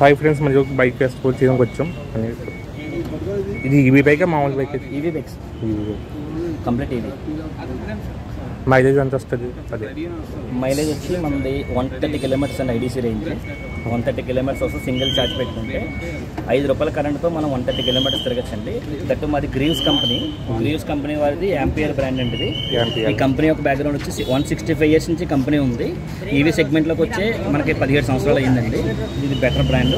Hi friends, మరి bike test చేయడానికి వచ్చాం. ఇది ఈవీ బైక్, మామూలు bike? EV bikes, complete EV. Mileage ఎంత వస్తుంది? అదే మైలేజ్ వచ్చి మనది 130 కిలోమీటర్స్ అండి. ఐడీసీ రేంజ్ 130 కిలోమీటర్స్ వస్తే సింగిల్ ఛార్జ్ పెట్టుకుంటే ₹5 కరెంట్తో మనం 130 కిలోమీటర్స్ తిరగచ్చండి. దట్టు మాది గ్రీవ్స్ కంపెనీ వారిది యాంపియర్ బ్రాండ్ అండి. ఇది ఈ కంపెనీ యొక్క బ్యాక్గ్రౌండ్ వచ్చి 165 ఇయర్స్ నుంచి కంపెనీ ఉంది. ఈవీ సెగ్మెంట్లోకి వచ్చే మనకి 17 సంవత్సరాలు అయ్యిందండి. ఇది బెటర్ బ్రాండ్.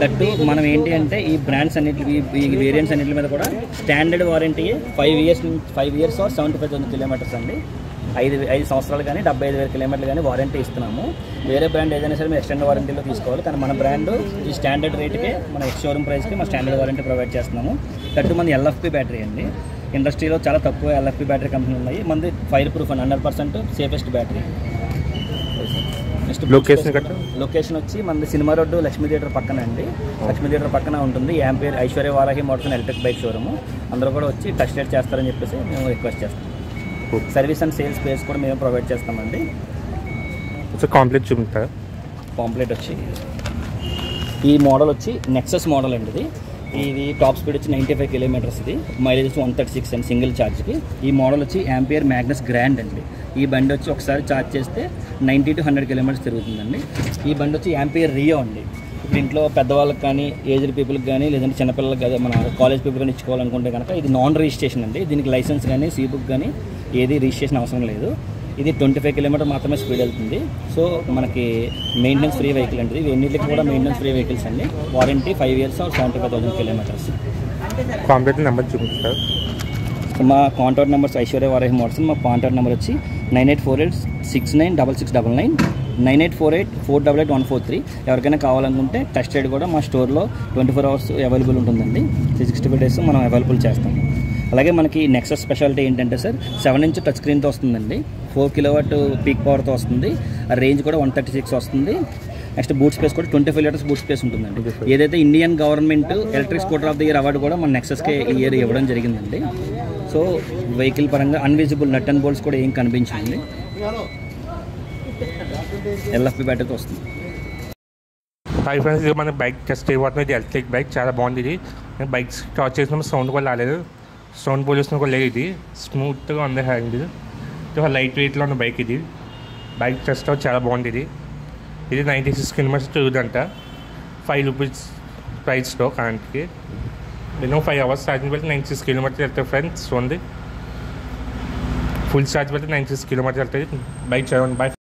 దట్టు మనం ఏంటి అంటే ఈ బ్రాండ్స్ అన్నింటికి, ఈ వేరియంట్స్ అన్నింటి మీద కూడా standard warranty 5 years or 75,000 kilometres అండి. 5 సంవత్సరాలు కానీ 75,000 కిలోమీటర్లు కానీ వారంటీ ఇస్తున్నాము. వేరే బ్రాండ్ ఏదైనా సరే మీరు ఎక్స్టెండ్ వారంటీలో తీసుకోవాలి. కానీ మన బ్రాండ్ ఈ స్టాండర్డ్ రేట్కే, మన ఎక్స్ షోరూమ్ ప్రైస్కి మన స్టాండర్డ్ వారంటీ ప్రొవైడ్ చేస్తున్నాము. దట్టు మన ఎల్ఎఫ్పి బ్యాటరీ అండి. ఇండస్ట్రీలో చాలా తక్కువ ఎల్ఎఫ్పి బ్యాటరీ కంపెనీ ఉన్నాయి. మనది ఫైర్ ప్రూఫ్ అండి, 100% సేఫెస్ట్ బ్యాటరీ. నెక్స్ట్ లొకేషన్ వచ్చి మనది సినిమా రోడ్డు లక్ష్మీ థియేటర్ పక్కన అండి. లక్ష్మీ థియేటర్ పక్కన ఉంటుంది ampere Aishwarya Varahi Motors electric bike showroom. అందరూ కూడా వచ్చి టెస్ట్ రైడ్ చేస్తారని చెప్పేసి మేము రిక్వెస్ట్ చేస్తాం. సర్వీస్ అండ్ సేల్స్ స్పేస్ కూడా మేము ప్రొవైడ్ చేస్తామండి. కాంప్లీట్ చూపుతారా? కాంప్లీట్ వచ్చి ఈ మోడల్ వచ్చి నెక్సస్ మోడల్ అండి. ఇది టాప్ స్పీడ్ వచ్చి 95 కిలోమీటర్స్. ఇది మైలేజ్ వచ్చి 136 అండి సింగిల్ ఛార్జ్కి. ఈ మోడల్ వచ్చి యాంపియర్ మ్యాగ్నస్ గ్రాండ్ అండి. ఈ బండి వచ్చి ఒకసారి ఛార్జ్ చేస్తే 90 to 100 కిలోమీటర్స్ తిరుగుతుందండి. ఈ బండి వచ్చి యాంపియర్ రియో అండి. ఇప్పుడు ఇంట్లో పెద్దవాళ్ళకి కానీ, ఏజ్డ్ పీపుల్కి కానీ, లేదంటే చిన్నపిల్లలకి కానీ, మన కాలేజ్ పీపుల్ కానీ ఇచ్చుకోవాలనుకుంటే కనుక ఇది నాన్ రిజిస్ట్రేషన్ అండి. దీనికి లైసెన్స్ కానీ, సీ బుక్ కానీ ఏది రిజిస్ట్రేషన్ అవసరం లేదు. ఇది 25 కిలోమీటర్ మాత్రమే స్పీడ్ వెళ్తుంది. సో మనకి మెయింటెనెన్స్ ఫ్రీ వెహికల్ అండి. ఇవి ఎన్నిటికి కూడా మెయింటెనెన్స్ ఫ్రీ వెహికల్స్ అండి. Warranty 5 years or 75,000 kilometres. Complete number చూపిస్తారు. మా contact numbers Aishwarya Varahi Motors. మా కాంటాక్ట్ నెంబర్ వచ్చి 9848696699, 9848488143. ఎవరికైనా కావాలనుకుంటే టెస్ట్ రైడ్ కూడా మా స్టోర్లో 24 hours అవైలబుల్ ఉంటుందండి. 365 days మనం అవైలబుల్ చేస్తాం. అలాగే మనకి నెక్సస్ స్పెషాలిటీ ఏంటంటే సార్ 7 inch టచ్ స్క్రీన్తో వస్తుందండి. 4 kilowatt పీక్ పవర్తో వస్తుంది. రేంజ్ కూడా 136 వస్తుంది. నెక్స్ట్ బూట్ స్పేస్ కూడా 25 లీటర్స్ బూట్ స్పేస్ ఉంటుందండి. ఏదైతే Indian government electric scooter of the year award కూడా మన నెక్సస్కే ఈ ఇయర్ ఇవ్వడం జరిగిందండి. సో వెహికల్ పరంగా అన్విజిబుల్ నట్ అండ్ బోల్ట్స్ కూడా ఏం కనిపించింది. ఎల్ఎఫ్పి బ్యాటరీతో వస్తుంది. హాయ్ ఫ్రెండ్స్, ఇది మన బైక్ టెస్ట్ చేయబోతుంది. ఇది ఎలక్ట్రిక్ బైక్, చాలా బాగుంది. ఇది బైక్ స్టార్ట్ చేసినప్పుడు సౌండ్ కూడా రాలేదు, సౌండ్ పొల్యూషన్ కూడా లేదు. ఇది స్మూత్గా ఉంది. హ్యాండ్ ఇది లైట్ వెయిట్లో ఉన్న బైక్. ఇది బైక్ టెస్ట్ చాలా బాగుంది. ఇది 96 కిలోమీటర్స్ తిరుగుదంట. ₹5 ప్రైస్లో కరెంట్కి. మినిమం 5 hours ఛార్జింగ్ పెడితే 96 కిలోమీటర్స్ వెళ్తాయి ఫ్రెండ్స్. ఉంది ఫుల్ ఛార్జ్ పెడితే 96 కిలోమీటర్స్ వెళ్తాయి. బైక్ చదవండి. బై.